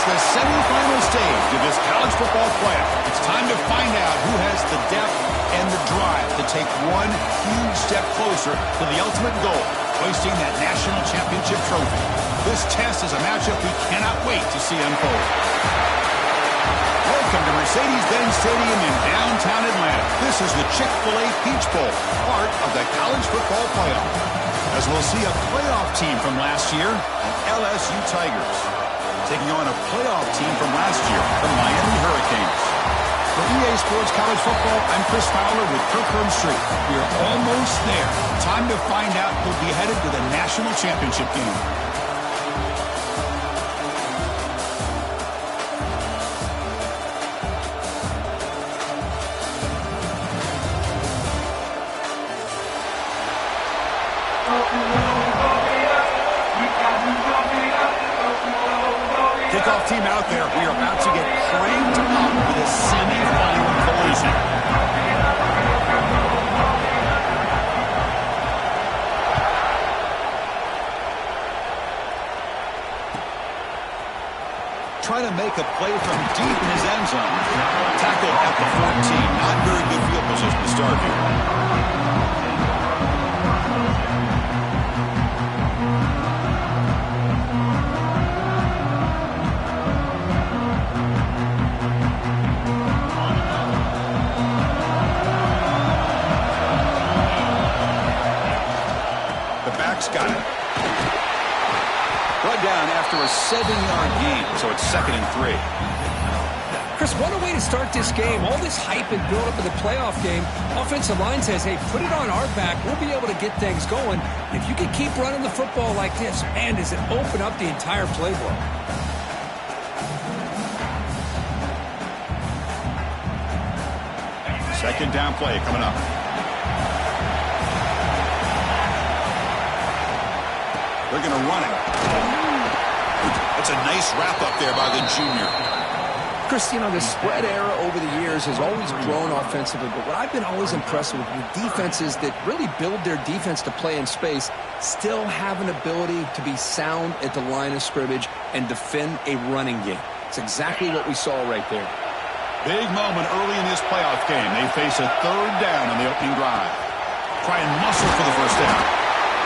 the semifinal stage of this college football playoff. It's time to find out who has the depth and the drive to take one huge step closer to the ultimate goal, hoisting that national championship trophy. This test is a matchup we cannot wait to see unfold. Welcome to Mercedes-Benz Stadium in downtown Atlanta. This is the Chick-fil-A Peach Bowl, part of the college football playoff. As we'll see a playoff team from last year, the LSU Tigers, taking on a playoff team from last year, the Miami Hurricanes. For EA Sports College Football, I'm Chris Fowler with Kirk Herbstreit. We're almost there. Time to find out who'll be headed to the national championship game. Kickoff team out there. We are about to get cranked up with a semi-final collision. Trying to make a play from deep in his end zone. Tackled at the 14. Not very good field position to start here. Got it. Brought down after a 7-yard gain, so it's 2nd and 3. Chris, what a way to start this game. All this hype and build up of the playoff game. Offensive line says, hey, put it on our back. We'll be able to get things going. If you can keep running the football like this, man, does it open up the entire playbook. Second down play coming up. They're going to run it. That's a nice wrap up there by the junior. Chris, you know, the spread era over the years has always grown offensively, but what I've been always impressed with defenses that really build their defense to play in space still have an ability to be sound at the line of scrimmage and defend a running game. It's exactly what we saw right there. Big moment early in this playoff game. They face a 3rd down on the opening drive. Try and muscle for the first down.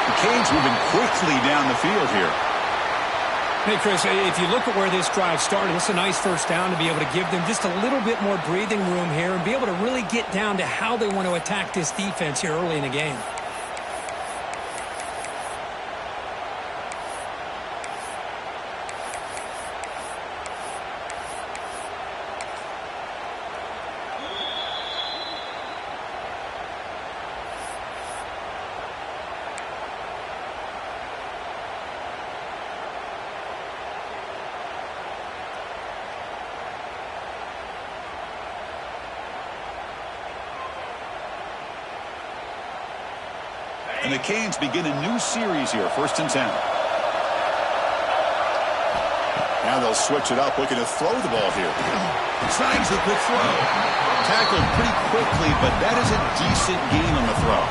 The Canes moving quickly down the field here. Hey, Chris, if you look at where this drive started, it's a nice first down to be able to give them just a little bit more breathing room here and be able to really get down to how they want to attack this defense here early in the game. And the Canes begin a new series here, 1st and 10. Now they'll switch it up, looking to throw the ball here. Signs the quick throw. Tackled pretty quickly, but that is a decent gain on the throw.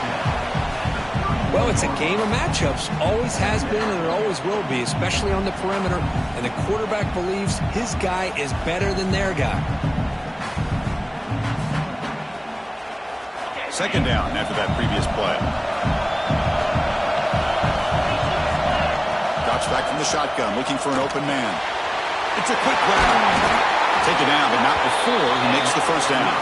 Well, it's a game of matchups. Always has been and it always will be, especially on the perimeter. And the quarterback believes his guy is better than their guy. 2nd down after that previous play. Back from the shotgun, looking for an open man. It's a quick grab. Take it down, but not before he makes the first down.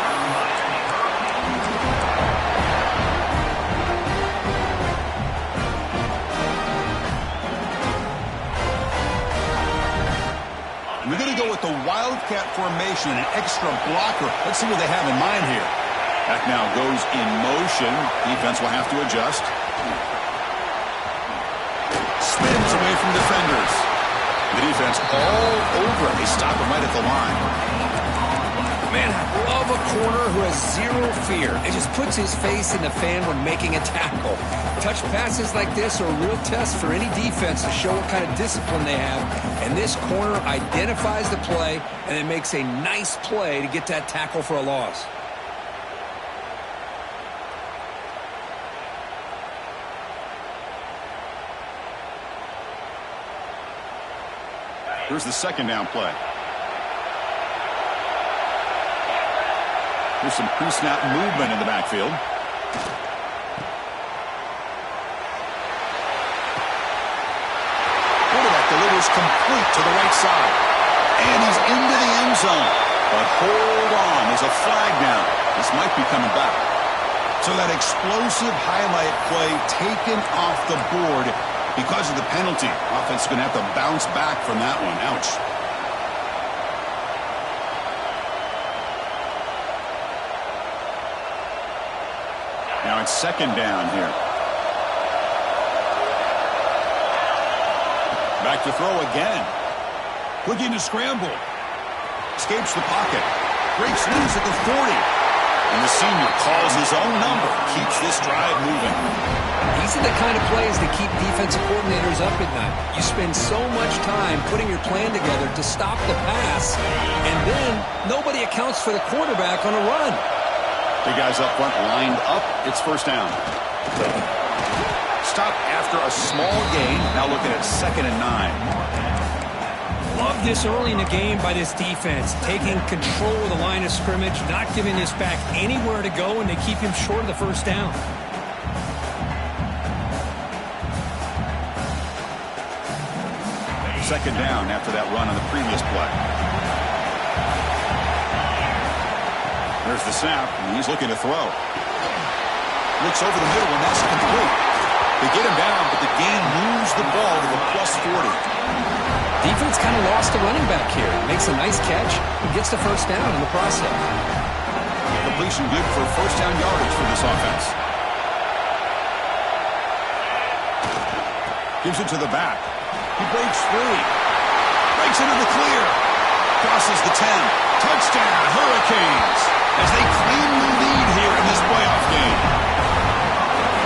And we're going to go with the Wildcat formation, an extra blocker. Let's see what they have in mind here. Back now goes in motion. Defense will have to adjust. Spins away from defenders. The defense all over it. They stop him right at the line. Man, I love a corner who has zero fear and just puts his face in the fan when making a tackle. Touch passes like this are a real test for any defense to show what kind of discipline they have. And this corner identifies the play and it makes a nice play to get that tackle for a loss. Here's the 2nd down play. There's some pre-snap movement in the backfield. Quarterback delivers complete to the right side. And he's into the end zone. But hold on, there's a flag now. This might be coming back. So that explosive highlight play taken off the board because of the penalty. Offense is going to have to bounce back from that one. Ouch. Now it's second down here. Back to throw again. Looking to scramble. Escapes the pocket. Breaks loose at the 40. And the senior calls his own number. Keeps this drive moving. These are the kind of plays that keep defensive coordinators up at night. You spend so much time putting your plan together to stop the pass, and then nobody accounts for the quarterback on a run. The guys up front lined up. It's first down. Stop after a small gain. Now looking at 2nd and 9. Love this early in the game by this defense. Taking control of the line of scrimmage, not giving this back anywhere to go, and they keep him short of the first down. Second down after that run on the previous play. There's the snap, and he's looking to throw. Looks over the middle, and that's complete. They get him down, but the gain moves the ball to the +40. Defense kind of lost the running back here. Makes a nice catch and gets the first down in the process. Completion good for first down yardage for this offense. Gives it to the back. He breaks free. Breaks into the clear. Crosses the 10. Touchdown, Hurricanes, as they claim the lead here in this playoff game.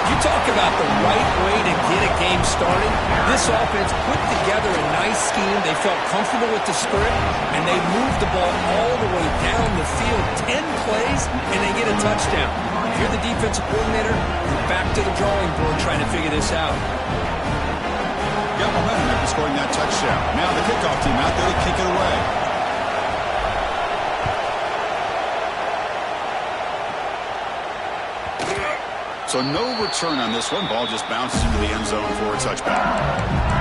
You talk about the right way to get a game started. This offense put together a nice scheme. They felt comfortable with the script, and they moved the ball all the way down the field. 10 plays, and they get a touchdown. If you're the defensive coordinator, you're back to the drawing board trying to figure this out. Got momentum after scoring that touchdown. Now the kickoff team out there to kick it away. So no return on this one. Ball just bounces into the end zone for a touchback.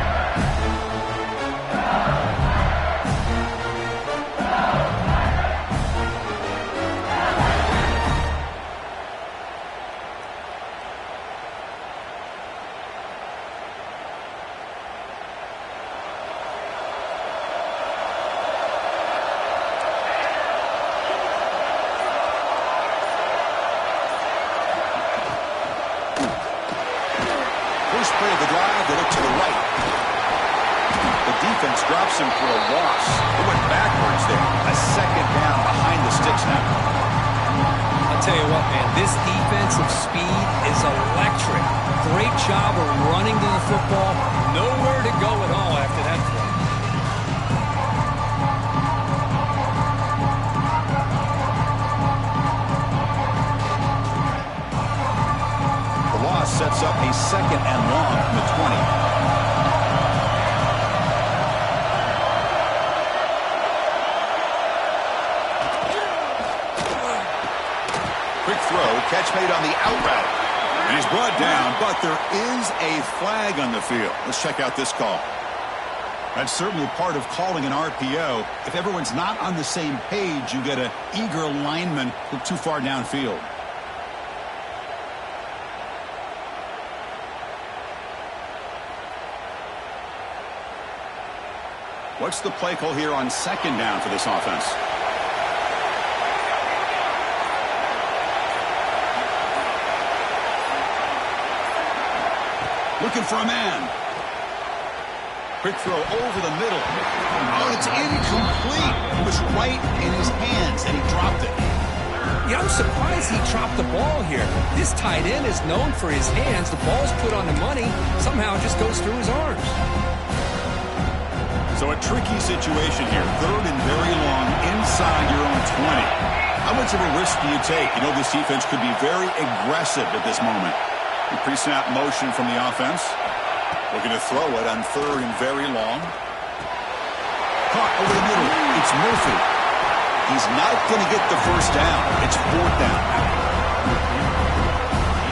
First play of the drive, they look to the right. The defense drops him for a loss. It went backwards there. A second down behind the sticks now. I'll tell you what, man, this defensive speed is electric. Great job of running to the football. Nowhere to go at all after that play. Sets up a second and long from the 20. Quick throw, catch made on the out route. And he's brought down, but there is a flag on the field. Let's check out this call. That's certainly part of calling an RPO. If everyone's not on the same page, you get an eager lineman look too far downfield. What's the play call here on second down for this offense? Looking for a man. Quick throw over the middle. Oh, it's incomplete. It was right in his hands, and he dropped it. Yeah, I'm surprised he dropped the ball here. This tight end is known for his hands. The ball's put on the money. Somehow it just goes through his arms. So a tricky situation here. Third and very long inside your own 20. How much of a risk do you take? You know this defense could be very aggressive at this moment. The pre-snap motion from the offense. Looking to throw it on third and very long. Caught over the middle. It's Murphy. He's not going to get the first down. It's fourth down.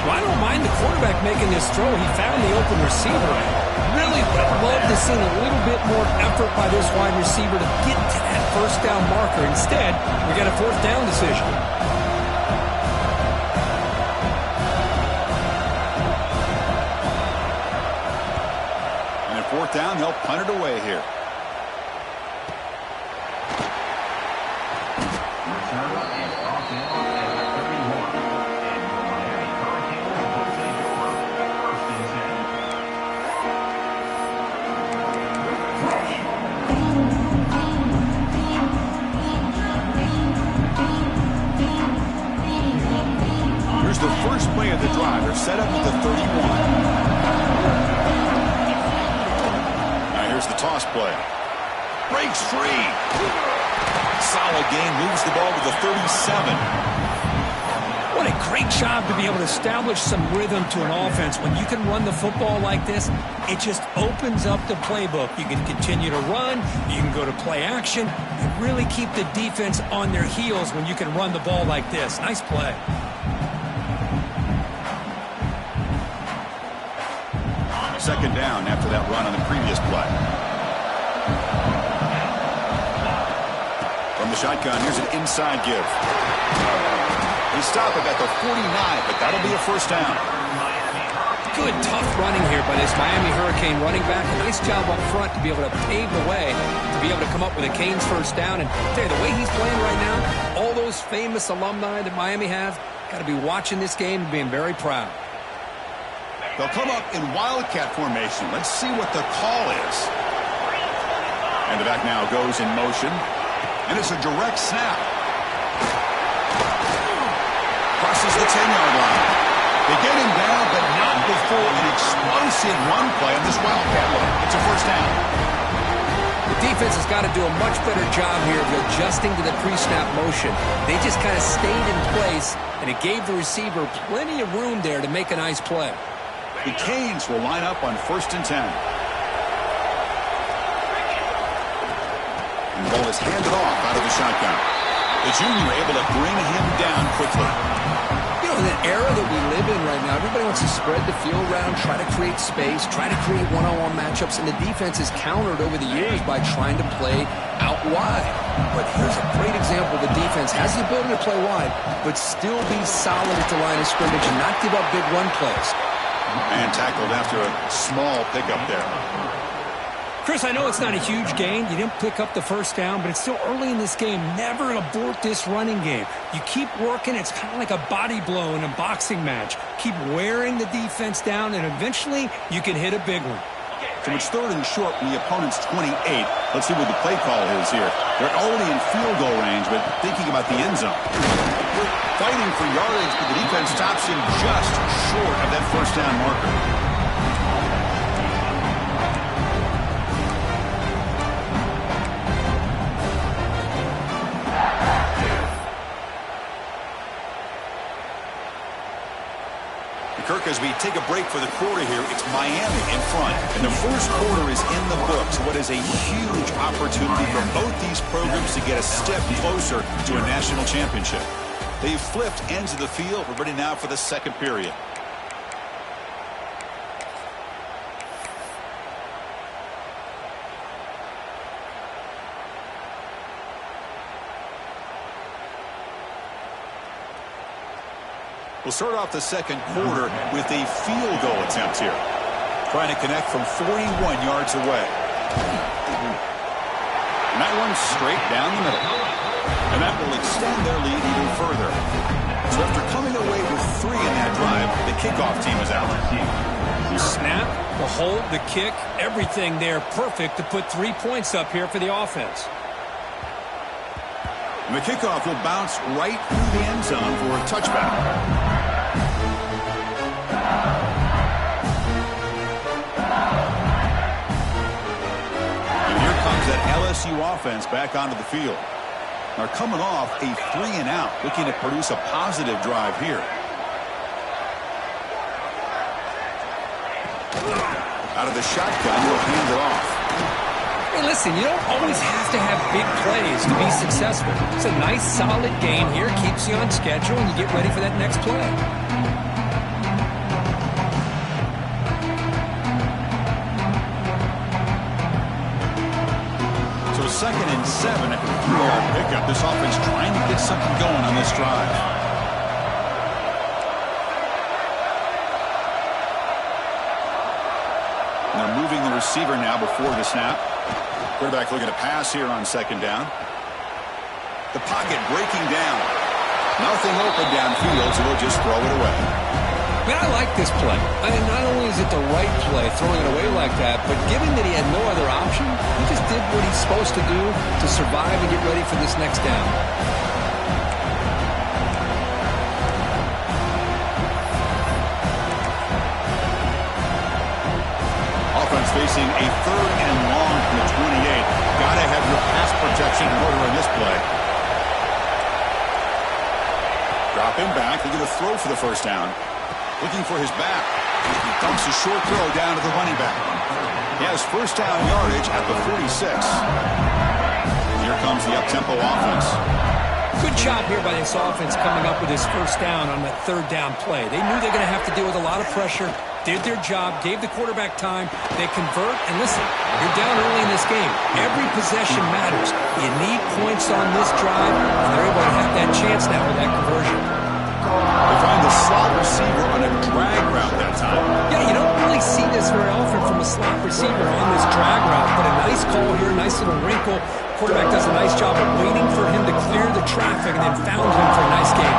Well, I don't mind the quarterback making this throw. He found the open receiver. Really would have loved to see a little bit more effort by this wide receiver to get to that first down marker. Instead, we got a fourth down decision. And at fourth down, they'll punt it away here. Here's the first play of the drive. They're set up at the 31. Now here's the toss play. Breaks free. Solid gain. Moves the ball to the 37. What a great job to be able to establish some rhythm to an offense. When you can run the football like this, it just opens up the playbook. You can continue to run. You can go to play action. You really keep the defense on their heels when you can run the ball like this. Nice play. Second down after that run on the previous play. From the shotgun, here's an inside give. They stop it at the 49, but that'll be a first down. Good, tough running here by this Miami Hurricane running back. A nice job up front to be able to pave the way, to be able to come up with a Canes first down. And I'll tell you, the way he's playing right now, all those famous alumni that Miami have, got to be watching this game and being very proud. They'll come up in Wildcat formation. Let's see what the call is. And the back now goes in motion. And it's a direct snap. Crosses the 10-yard line. They get him down, but not before an explosive run play on this Wildcat look. It's a first down. The defense has got to do a much better job here of adjusting to the pre-snap motion. They just kind of stayed in place, and it gave the receiver plenty of room there to make a nice play. The Canes will line up on 1st and 10. And the ball is handed off out of the shotgun. The junior able to bring him down quickly. You know, in the era that we live in right now, everybody wants to spread the field around, try to create space, try to create one-on-one matchups, and the defense is countered over the years by trying to play out wide. But here's a great example. The defense has the ability to play wide, but still be solid at the line of scrimmage and not give up big run plays. And tackled after a small pickup there. Chris, I know it's not a huge gain. You didn't pick up the first down, but it's still early in this game. Never abort this running game. You keep working. It's kind of like a body blow in a boxing match. Keep wearing the defense down, and eventually you can hit a big one. So it's 3rd and short from the opponent's 28. Let's see what the play call is here. They're already in field goal range, but thinking about the end zone. Fighting for yardage, but the defense stops him just short of that first down marker. Kirk, as we take a break for the quarter here, it's Miami in front. And the first quarter is in the books. What is a huge opportunity for both these programs to get a step closer to a national championship. They've flipped ends of the field. We're ready now for the second period. We'll start off the second quarter with a field goal attempt here. Trying to connect from 41 yards away. And that one's straight down the middle. And that will extend their lead even further. So after coming away with 3 in that drive, the kickoff team is out. The snap, the hold, the kick, everything there perfect to put 3 points up here for the offense. And the kickoff will bounce right through the end zone for a touchback. That LSU offense back onto the field. They're coming off a 3-and-out, looking to produce a positive drive here. Out of the shotgun, he'll hand it off. Hey, listen, you don't always have to have big plays to be successful. It's a nice, solid game here, keeps you on schedule, and you get ready for that next play. So 2nd and 7 after the 3-yard pickup. This offense trying to get something going on this drive. And they're moving the receiver now before the snap. Quarterback looking to pass here on 2nd down. The pocket breaking down. Nothing open downfield, so they'll just throw it away. Man, I like this play. I mean, not only is it the right play, throwing it away like that, but given that he had no other option, he just did what he's supposed to do to survive and get ready for this next down. Offense facing a 3rd and long from the 28. Gotta have your pass protection in order in this play. Dropping back, looking to throw for the 1st down. Looking for his back. He dumps a short throw down to the running back. He has 1st down yardage at the 46. Here comes the up-tempo offense. Good job here by this offense coming up with his 1st down on that 3rd down play. They knew they were going to have to deal with a lot of pressure, did their job, gave the quarterback time. They convert, and listen, you're down early in this game. Every possession matters. You need points on this drive, and they're able to have that chance now with that conversion. They find the slot receiver on a drag route that time. Yeah, you don't really see this very often from a slot receiver on this drag route, but a nice call here, nice little wrinkle. Quarterback does a nice job of waiting for him to clear the traffic and then found him for a nice game.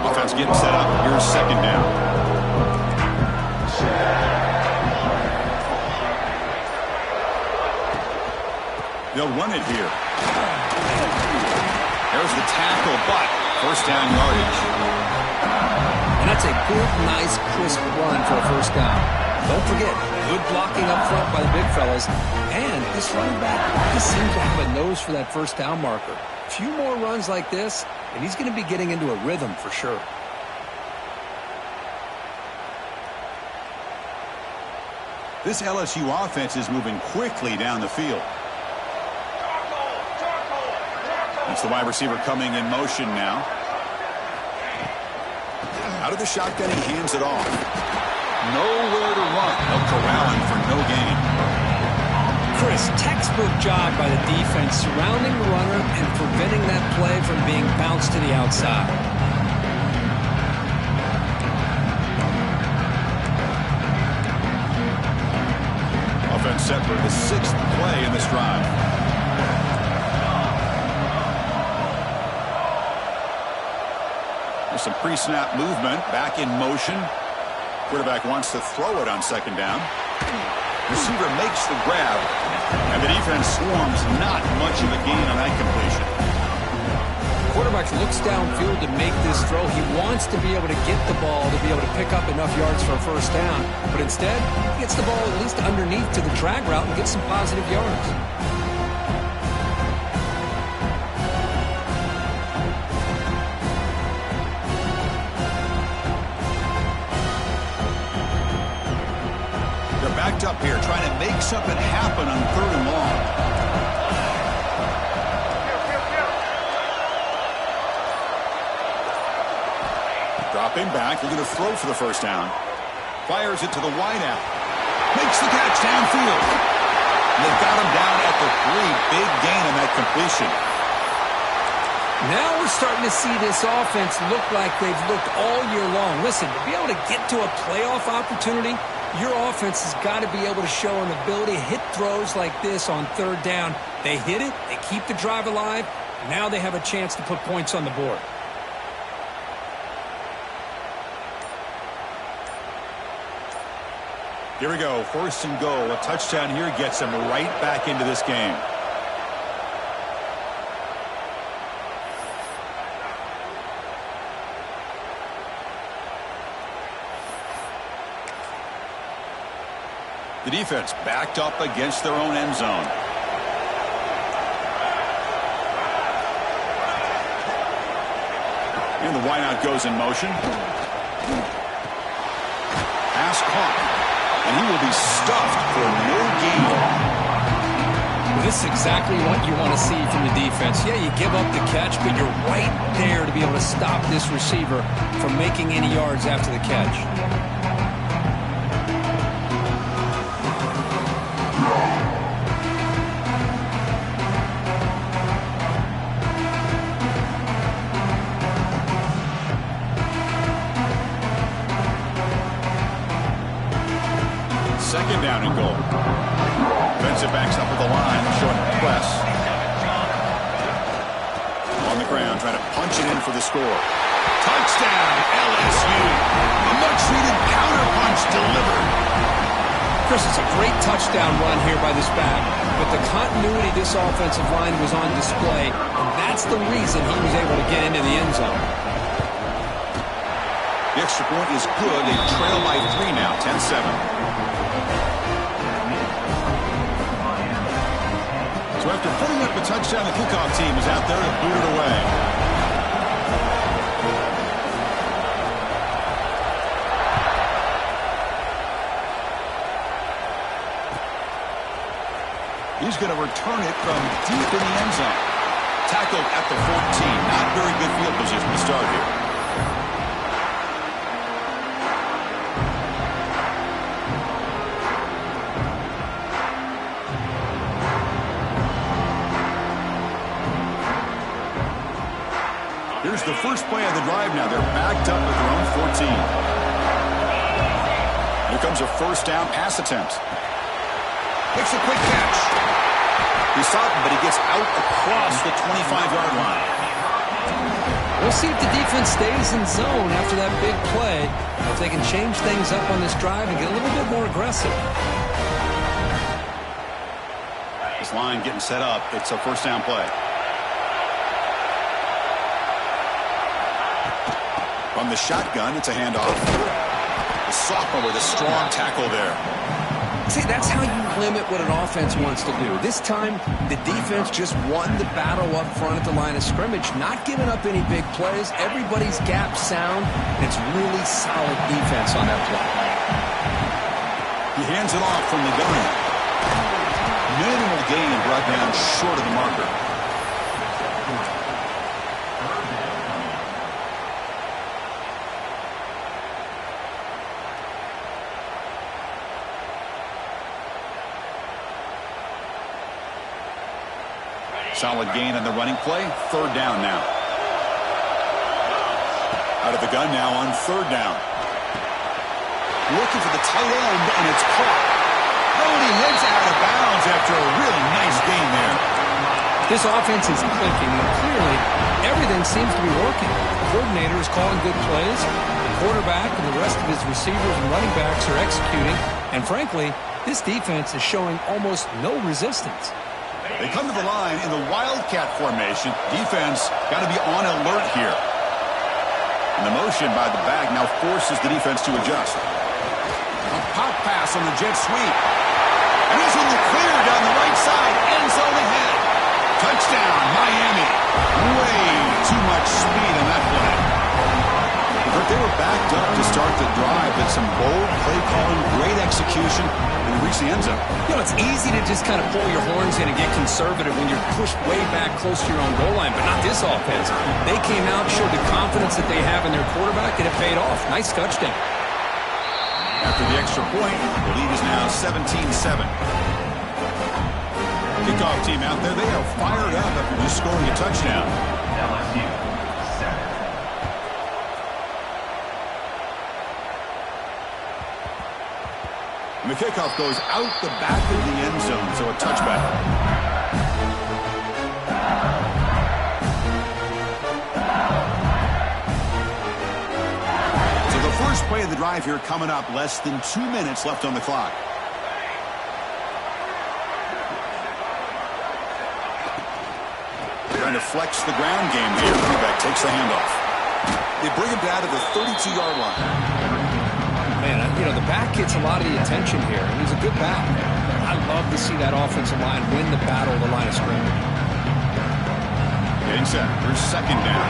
Offense getting set up. Here's 2nd down. They'll run it here. There's the tackle, but 1st down yardage. And that's a good, nice, crisp run for a 1st down. Don't forget, good blocking up front by the big fellas. And this running back just seems to have a nose for that 1st down marker. A few more runs like this, and he's going to be getting into a rhythm for sure. This LSU offense is moving quickly down the field. It's the wide receiver coming in motion now. Out of the shotgun, he hands it off. Nowhere to run. They'll corral him for no gain. Chris, textbook job by the defense surrounding the runner and preventing that play from being bounced to the outside. Offense set for the 6th play in this drive. There's some pre-snap movement. Back in motion. Quarterback wants to throw it on 2nd down. Receiver makes the grab, and the defense swarms. Not much of a gain on that completion. Quarterback looks downfield to make this throw. He wants to be able to get the ball to be able to pick up enough yards for a 1st down, but instead, he gets the ball at least underneath to the drag route and gets some positive yards. Backed up here, trying to make something happen on 3rd and long. Dropping back, looking to throw for the 1st down. Fires it to the wideout. Makes the catch downfield. And they've got him down at the 3. Big gain on that completion. Now we're starting to see this offense look like they've looked all year long. Listen, to be able to get to a playoff opportunity, your offense has got to be able to show an ability to hit throws like this on 3rd down. They hit it, they keep the drive alive, and now they have a chance to put points on the board. Here we go, 1st and goal. A touchdown here gets them right back into this game. The defense backed up against their own end zone. And the the wideout goes in motion. Pass caught. And he will be stuffed for no gain. This is exactly what you want to see from the defense. Yeah, you give up the catch, but you're right there to be able to stop this receiver from making any yards after the catch. Second down and goal. Defensive backs up with the line, showing press. On the ground, trying to punch it in for the score. Touchdown, LSU. A much-needed counter-punch delivered. Chris, it's a great touchdown run here by this back, but the continuity of this offensive line was on display, and that's the reason he was able to get into the end zone. The extra point is good. They trail by 3 now, 10-7. So after putting up a touchdown, the kickoff team is out there to boot it away. He's going to return it from deep in the end zone. Tackled at the 14. Not very good field position to start here. Here's the first play of the drive now. They're backed up at their own 14. Here comes a first down pass attempt. Makes a quick catch. He's stopped, but he gets out across the 25-yard line. We'll see if the defense stays in zone after that big play, if they can change things up on this drive and get a little bit more aggressive. This line getting set up. It's a first down play. From the shotgun, it's a handoff. The sophomore with a strong tackle there. See, that's how you limit what an offense wants to do. This time, the defense just won the battle up front at the line of scrimmage, not giving up any big plays. Everybody's gap sound, and it's really solid defense on that play. He hands it off from the gun. Minimal gain brought down short of the marker. Solid gain on the running play. Third down now. Out of the gun now on third down. Looking for the tight end, and it's caught. Brody heads out of bounds after a really nice gain there. This offense is clicking, and clearly everything seems to be working. The coordinator is calling good plays. The quarterback and the rest of his receivers and running backs are executing. And frankly, this defense is showing almost no resistance. They come to the line in the Wildcat formation. Defense got to be on alert here. And the motion by the back now forces the defense to adjust. A pop pass on the jet sweep. And he's in the clear down the right side. End zone ahead. Touchdown, Miami. Way too much speed on that play. But they were backed up to start the drive, but some bold play calling, great execution, and reach the end zone. You know, it's easy to just kind of pull your horns in and get conservative when you're pushed way back close to your own goal line, but not this offense. They came out, showed the confidence that they have in their quarterback, and it paid off. Nice touchdown. After the extra point, the lead is now 17-7. Kickoff team out there, they are fired up after just scoring a touchdown. LSU. And the kickoff goes out the back of the end zone, so a touchback. So the first play of the drive here coming up, less than 2 minutes left on the clock. Trying to flex the ground game here. Quarterback takes the handoff. They bring him down to the 32-yard line. Man, you know, the back gets a lot of the attention here, and he's a good back. I love to see that offensive line win the battle of the line of scrimmage. Getting set. Here's second down.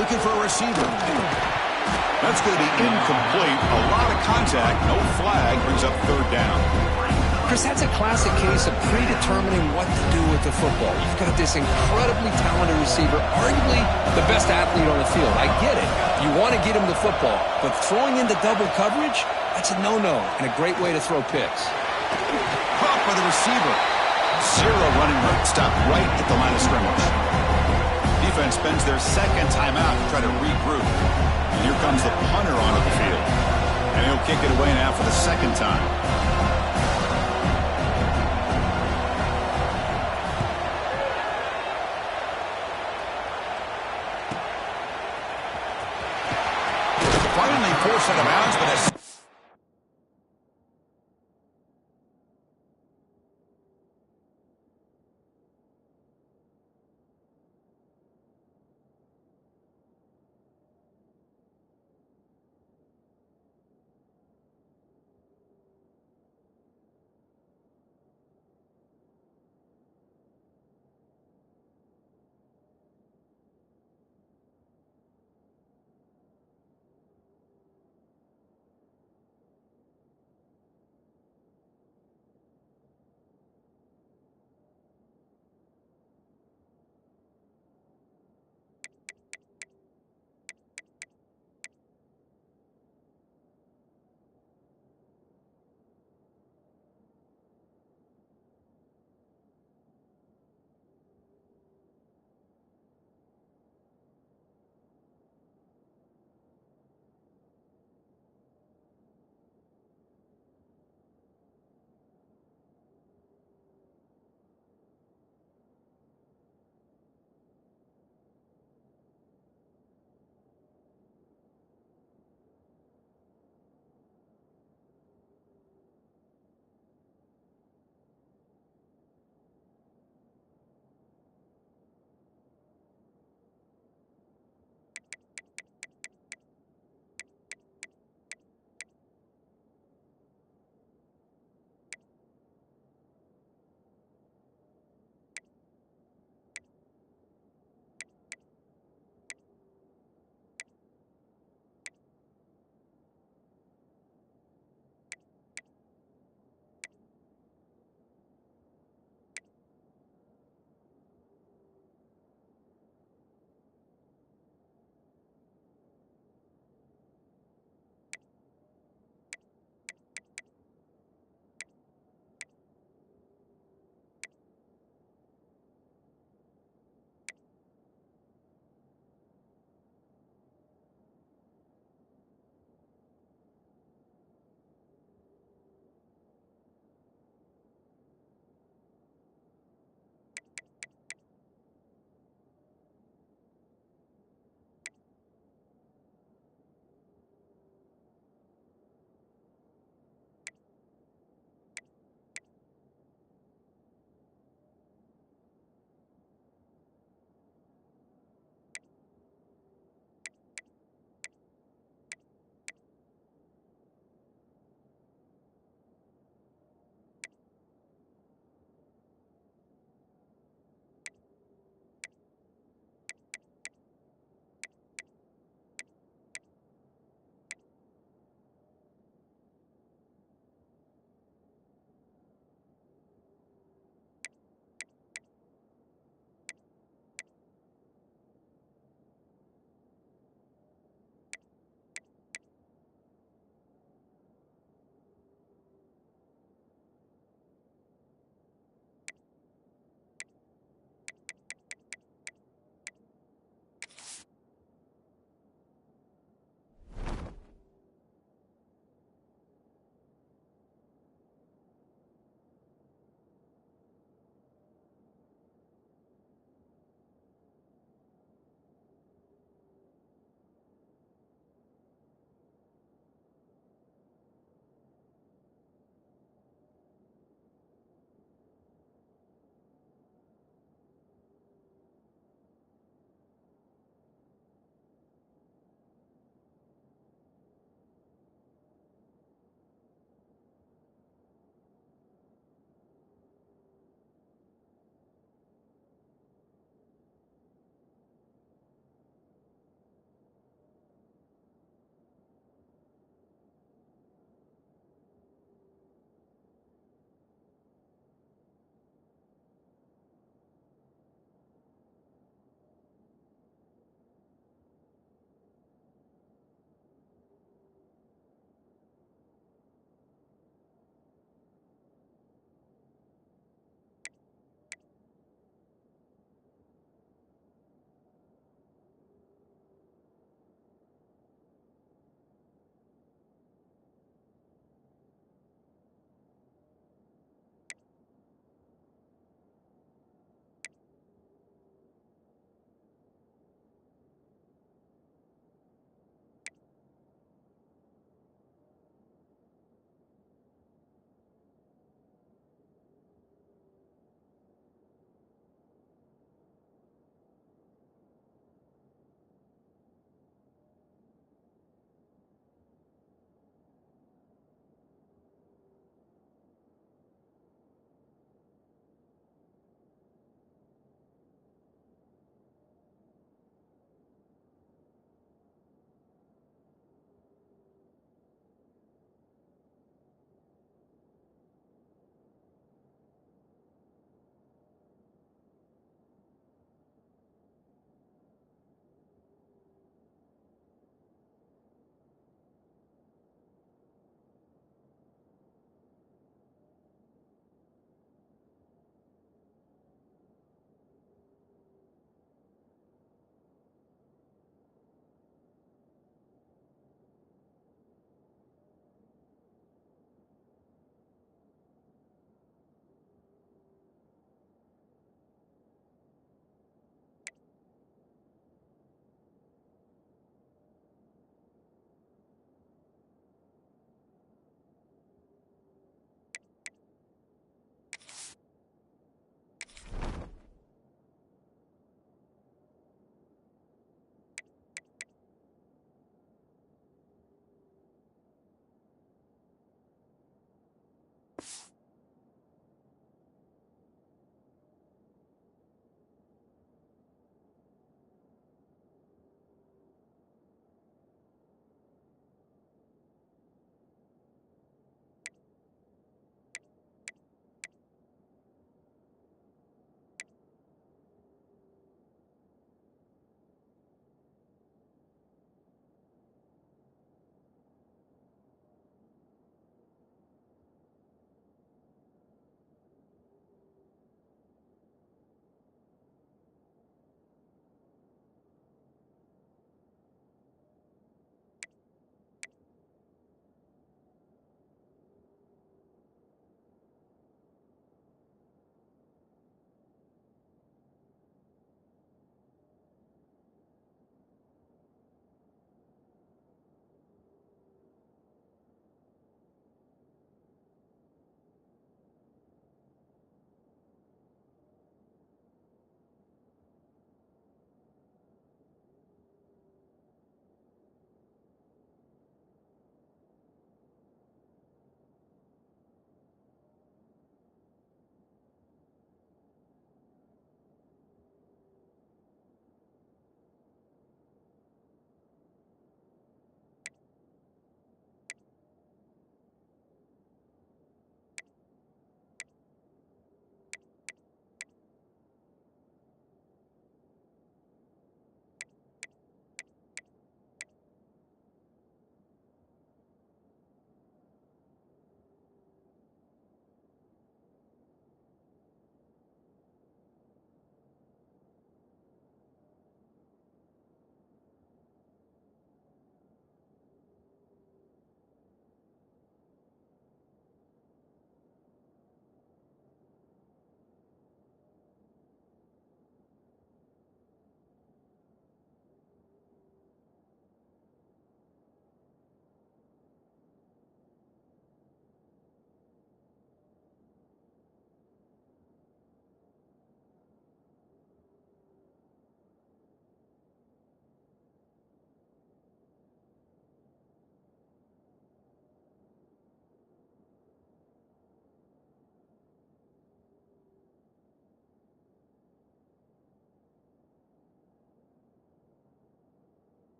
Looking for a receiver. That's going to be incomplete. A lot of contact. No flag. Brings up third down. Chris, that's a classic case of predetermining what to do with the football. You've got this incredibly talented receiver, arguably the best athlete on the field. I get it. You want to get him the football, but throwing into double coverage, that's a no-no and a great way to throw picks. Caught by the receiver. Zero running room. Stopped right at the line of scrimmage. Defense spends their second timeout to try to regroup. And here comes the punter onto the field. And he'll kick it away now for the second time. Finally forced out of bounds, but